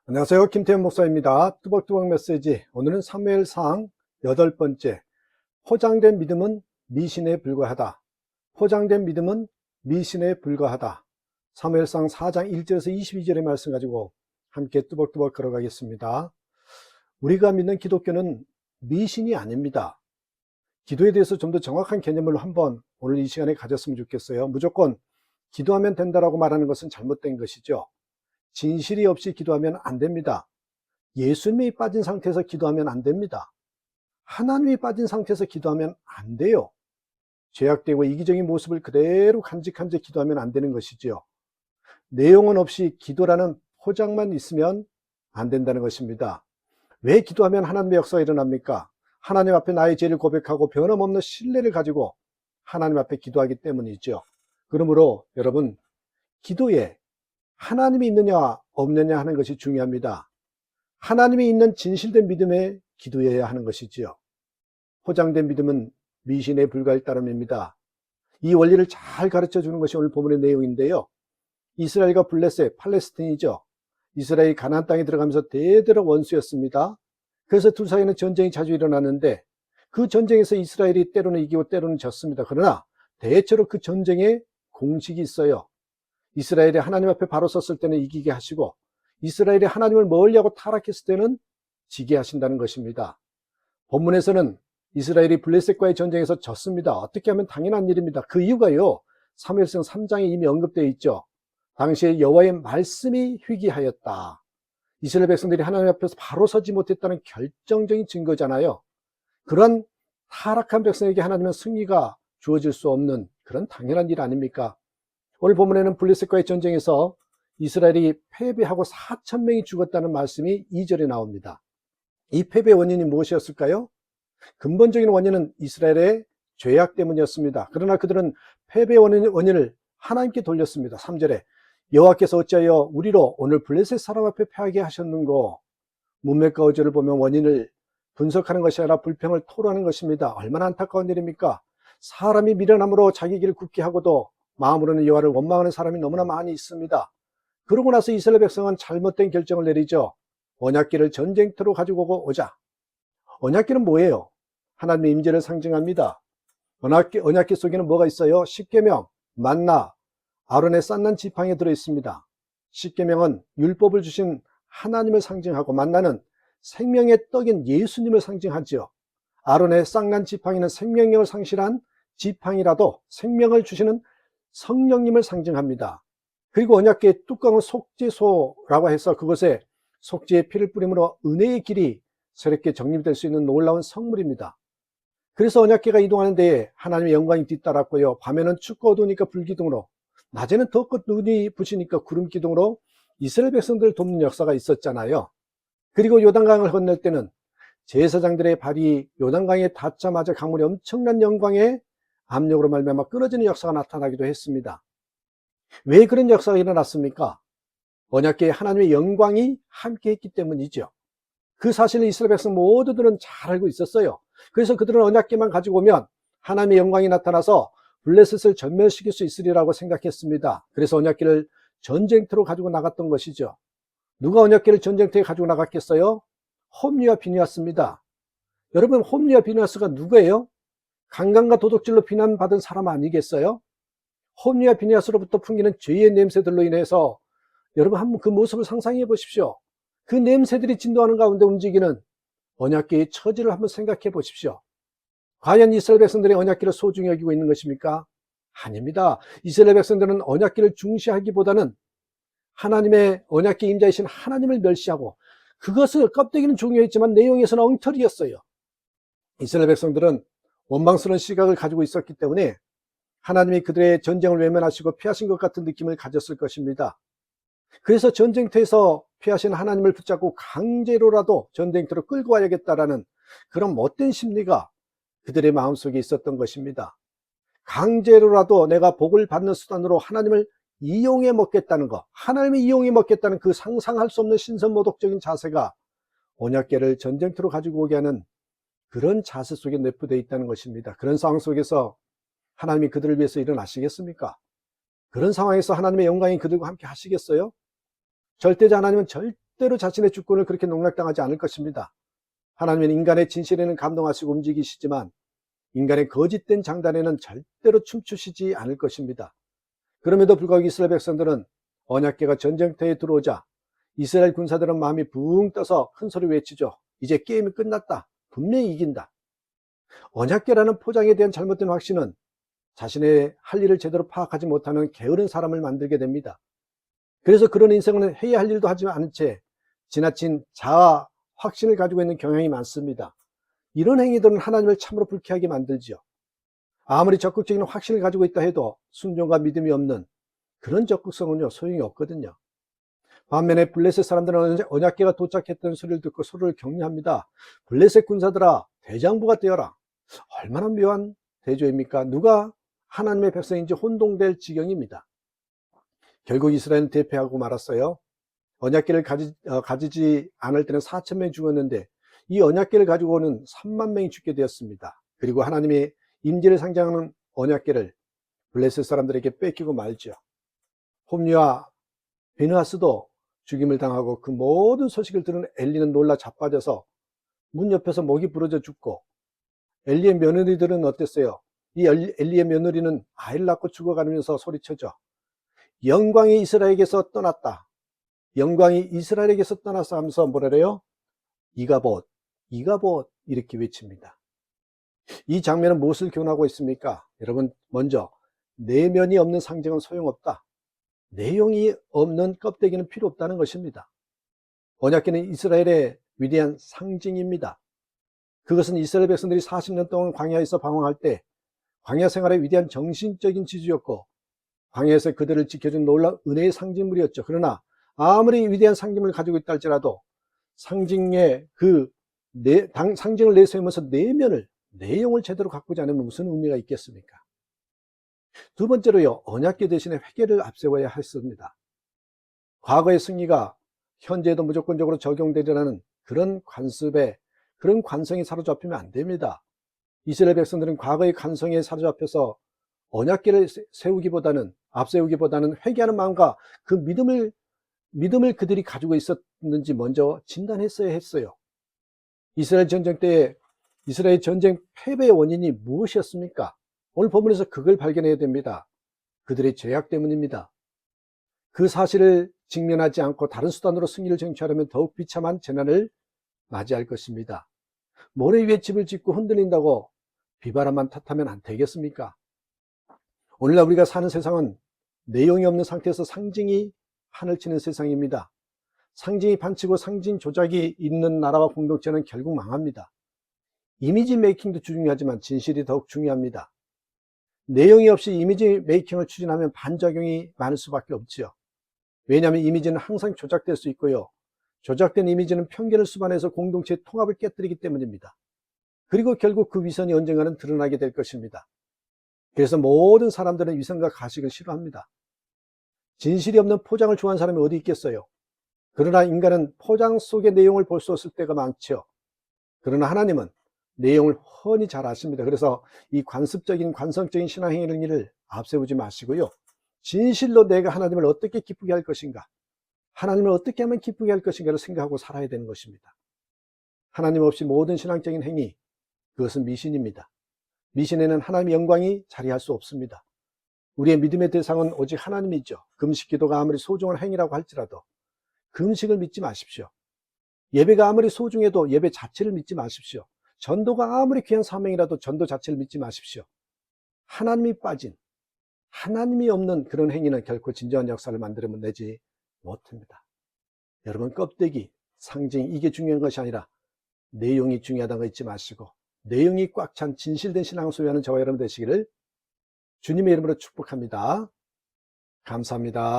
안녕하세요. 김태현 목사입니다. 뚜벅뚜벅 메시지. 오늘은 사무엘상 8번째. 포장된 믿음은 미신에 불과하다. 포장된 믿음은 미신에 불과하다. 사무엘상 4장 1절에서 22절의 말씀 가지고 함께 뚜벅뚜벅 걸어가겠습니다. 우리가 믿는 기독교는 미신이 아닙니다. 기도에 대해서 좀 더 정확한 개념을 한번 오늘 이 시간에 가졌으면 좋겠어요. 무조건 기도하면 된다라고 말하는 것은 잘못된 것이죠. 진실이 없이 기도하면 안 됩니다. 예수님이 빠진 상태에서 기도하면 안 됩니다. 하나님이 빠진 상태에서 기도하면 안 돼요. 죄악되고 이기적인 모습을 그대로 간직한 채 기도하면 안 되는 것이죠. 내용은 없이 기도라는 포장만 있으면 안 된다는 것입니다. 왜 기도하면 하나님의 역사가 일어납니까? 하나님 앞에 나의 죄를 고백하고 변함없는 신뢰를 가지고 하나님 앞에 기도하기 때문이죠. 그러므로 여러분, 기도에 하나님이 있느냐 없느냐 하는 것이 중요합니다. 하나님이 있는 진실된 믿음에 기도해야 하는 것이지요. 포장된 믿음은 미신에 불과할 따름입니다. 이 원리를 잘 가르쳐 주는 것이 오늘 본문의 내용인데요. 이스라엘과 블레셋, 팔레스틴이죠. 이스라엘이 가나안 땅에 들어가면서 대대로 원수였습니다. 그래서 둘 사이에는 전쟁이 자주 일어났는데 그 전쟁에서 이스라엘이 때로는 이기고 때로는 졌습니다. 그러나 대체로 그 전쟁에 공식이 있어요. 이스라엘이 하나님 앞에 바로 섰을 때는 이기게 하시고 이스라엘이 하나님을 멀리하고 타락했을 때는 지게 하신다는 것입니다. 본문에서는 이스라엘이 블레셋과의 전쟁에서 졌습니다. 어떻게 하면 당연한 일입니다. 그 이유가요, 사무엘상 3장에 이미 언급되어 있죠. 당시에 여호와의 말씀이 희귀하였다. 이스라엘 백성들이 하나님 앞에서 바로 서지 못했다는 결정적인 증거잖아요. 그런 타락한 백성에게 하나님은 승리가 주어질 수 없는 그런 당연한 일 아닙니까? 오늘 본문에는 블레셋과의 전쟁에서 이스라엘이 패배하고 4,000명이 죽었다는 말씀이 2절에 나옵니다. 이 패배의 원인이 무엇이었을까요? 근본적인 원인은 이스라엘의 죄악 때문이었습니다. 그러나 그들은 패배의 원인을 하나님께 돌렸습니다. 3절에 여호와께서 어찌하여 우리로 오늘 블레셋 사람 앞에 패하게 하셨는고. 문맥과 어조를 보면 원인을 분석하는 것이 아니라 불평을 토로하는 것입니다. 얼마나 안타까운 일입니까? 사람이 미련함으로 자기 길을 굳게 하고도 마음으로는 여호와를 원망하는 사람이 너무나 많이 있습니다. 그러고 나서 이스라엘 백성은 잘못된 결정을 내리죠. 언약궤를 전쟁터로 가지고 오자. 언약궤는 뭐예요? 하나님의 임재를 상징합니다. 언약궤 속에는 뭐가 있어요? 십계명, 만나, 아론의 싼난 지팡이에 들어있습니다. 십계명은 율법을 주신 하나님을 상징하고 만나는 생명의 떡인 예수님을 상징하죠. 아론의 쌍난 지팡이는 생명력을 상실한 지팡이라도 생명을 주시는 성령님을 상징합니다. 그리고 언약궤의 뚜껑은 속죄소라고 해서 그것에 속죄의 피를 뿌림으로 은혜의 길이 새롭게 정립될 수 있는 놀라운 성물입니다. 그래서 언약궤가 이동하는 데에 하나님의 영광이 뒤따랐고요. 밤에는 춥고 어두우니까 불기둥으로, 낮에는 덥고 눈이 부시니까 구름기둥으로 이스라엘 백성들을 돕는 역사가 있었잖아요. 그리고 요단강을 건널 때는 제사장들의 발이 요단강에 닿자마자 강물이 엄청난 영광의 압력으로 말미암아 끊어지는 역사가 나타나기도 했습니다. 왜 그런 역사가 일어났습니까? 언약궤에 하나님의 영광이 함께 했기 때문이죠. 그 사실을 이스라엘 백성 모두들은 잘 알고 있었어요. 그래서 그들은 언약궤만 가지고 오면 하나님의 영광이 나타나서 블레셋을 전멸시킬 수 있으리라고 생각했습니다. 그래서 언약궤를 전쟁터로 가지고 나갔던 것이죠. 누가 언약궤를 전쟁터에 가지고 나갔겠어요? 홈리와 비느하스입니다. 여러분, 홈리와 비느하스가 누구예요? 강간과 도둑질로 비난받은 사람 아니겠어요? 홈리와 비느하스로부터 풍기는 죄의 냄새들로 인해서 여러분 한번 그 모습을 상상해 보십시오. 그 냄새들이 진동하는 가운데 움직이는 언약궤의 처지를 한번 생각해 보십시오. 과연 이스라엘 백성들이 언약궤를 소중히 여기고 있는 것입니까? 아닙니다. 이스라엘 백성들은 언약궤를 중시하기보다는 하나님의 언약궤 임자이신 하나님을 멸시하고, 그것을 껍데기는 중요했지만 내용에서는 엉터리였어요. 이스라엘 백성들은 원망스러운 시각을 가지고 있었기 때문에 하나님이 그들의 전쟁을 외면하시고 피하신 것 같은 느낌을 가졌을 것입니다. 그래서 전쟁터에서 피하신 하나님을 붙잡고 강제로라도 전쟁터로 끌고 와야겠다라는 그런 못된 심리가 그들의 마음속에 있었던 것입니다. 강제로라도 내가 복을 받는 수단으로 하나님을 이용해 먹겠다는 것, 하나님을 이용해 먹겠다는 그 상상할 수 없는 신선모독적인 자세가 언약궤를 전쟁터로 가지고 오게 하는 그런 자세 속에 내포되어 있다는 것입니다. 그런 상황 속에서 하나님이 그들을 위해서 일어나시겠습니까? 그런 상황에서 하나님의 영광이 그들과 함께 하시겠어요? 절대자 하나님은 절대로 자신의 주권을 그렇게 농락당하지 않을 것입니다. 하나님은 인간의 진실에는 감동하시고 움직이시지만 인간의 거짓된 장단에는 절대로 춤추시지 않을 것입니다. 그럼에도 불구하고 이스라엘 백성들은 언약궤가 전쟁터에 들어오자 이스라엘 군사들은 마음이 붕 떠서 큰 소리 외치죠. 이제 게임이 끝났다. 분명히 이긴다. 언약궤라는 포장에 대한 잘못된 확신은 자신의 할 일을 제대로 파악하지 못하는 게으른 사람을 만들게 됩니다. 그래서 그런 인생은 해야 할 일도 하지 않은 채 지나친 자아 확신을 가지고 있는 경향이 많습니다. 이런 행위들은 하나님을 참으로 불쾌하게 만들지요. 아무리 적극적인 확신을 가지고 있다 해도 순종과 믿음이 없는 그런 적극성은요, 소용이 없거든요. 반면에 블레셋 사람들은 언약궤가 도착했다는 소리를 듣고 서로를 격려합니다. 블레셋 군사들아, 대장부가 되어라. 얼마나 묘한 대조입니까? 누가 하나님의 백성인지 혼동될 지경입니다. 결국 이스라엘은 대패하고 말았어요. 언약궤를 가지지 않을 때는 4,000명이 죽었는데 이 언약궤를 가지고는 3만 명이 죽게 되었습니다. 그리고 하나님의 임재를 상징하는 언약궤를 블레셋 사람들에게 뺏기고 말죠. 홈리와 비느하스도 죽임을 당하고 그 모든 소식을 들은 엘리는 놀라 자빠져서 문 옆에서 목이 부러져 죽고, 엘리의 며느리들은 어땠어요? 이 엘리의 며느리는 아이를 낳고 죽어가면서 소리쳐죠. 영광이 이스라엘에게서 떠났다. 영광이 이스라엘에게서 떠났어 하면서 뭐래요? 이가봇, 이가봇 이렇게 외칩니다. 이 장면은 무엇을 교훈하고 있습니까? 여러분, 먼저 내면이 없는 상징은 소용없다. 내용이 없는 껍데기는 필요 없다는 것입니다. 언약궤는 이스라엘의 위대한 상징입니다. 그것은 이스라엘 백성들이 40년 동안 광야에서 방황할 때 광야 생활의 위대한 정신적인 지주였고, 광야에서 그들을 지켜준 놀라운 은혜의 상징물이었죠. 그러나 아무리 위대한 상징을 가지고 있다 할지라도 상징을 내세우면서 내용을 제대로 가꾸지 않으면 무슨 의미가 있겠습니까? 두 번째로요, 언약궤 대신에 회개를 앞세워야 했습니다. 과거의 승리가 현재에도 무조건적으로 적용되리라는 그런 관성이 사로잡히면 안 됩니다. 이스라엘 백성들은 과거의 관성에 사로잡혀서 언약궤를 앞세우기보다는 회개하는 마음과 그 믿음을 그들이 가지고 있었는지 먼저 진단했어야 했어요. 이스라엘 전쟁 때 이스라엘 전쟁 패배의 원인이 무엇이었습니까? 오늘 본문에서 그걸 발견해야 됩니다. 그들의 죄악 때문입니다. 그 사실을 직면하지 않고 다른 수단으로 승리를 쟁취하려면 더욱 비참한 재난을 맞이할 것입니다. 모래 위에 집을 짓고 흔들린다고 비바람만 탓하면 안 되겠습니까? 오늘날 우리가 사는 세상은 내용이 없는 상태에서 상징이 판을 치는 세상입니다. 상징이 판치고 상징 조작이 있는 나라와 공동체는 결국 망합니다. 이미지 메이킹도 중요하지만 진실이 더욱 중요합니다. 내용이 없이 이미지 메이킹을 추진하면 반작용이 많을 수밖에 없지요. 왜냐하면 이미지는 항상 조작될 수 있고요. 조작된 이미지는 편견을 수반해서 공동체의 통합을 깨뜨리기 때문입니다. 그리고 결국 그 위선이 언젠가는 드러나게 될 것입니다. 그래서 모든 사람들은 위선과 가식을 싫어합니다. 진실이 없는 포장을 좋아하는 사람이 어디 있겠어요? 그러나 인간은 포장 속의 내용을 볼 수 없을 때가 많죠. 그러나 하나님은 내용을 훤히 잘 아십니다. 그래서 이 관성적인 신앙행위를 앞세우지 마시고요. 진실로 내가 하나님을 어떻게 기쁘게 할 것인가, 하나님을 어떻게 하면 기쁘게 할 것인가를 생각하고 살아야 되는 것입니다. 하나님 없이 모든 신앙적인 행위, 그것은 미신입니다. 미신에는 하나님의 영광이 자리할 수 없습니다. 우리의 믿음의 대상은 오직 하나님이죠. 금식 기도가 아무리 소중한 행위라고 할지라도 금식을 믿지 마십시오. 예배가 아무리 소중해도 예배 자체를 믿지 마십시오. 전도가 아무리 귀한 사명이라도 전도 자체를 믿지 마십시오. 하나님이 빠진, 하나님이 없는 그런 행위는 결코 진정한 역사를 만들어내지 못합니다. 여러분, 껍데기, 상징, 이게 중요한 것이 아니라 내용이 중요하다는 거 잊지 마시고 내용이 꽉 찬 진실된 신앙을 소유하는 저와 여러분 되시기를 주님의 이름으로 축복합니다. 감사합니다.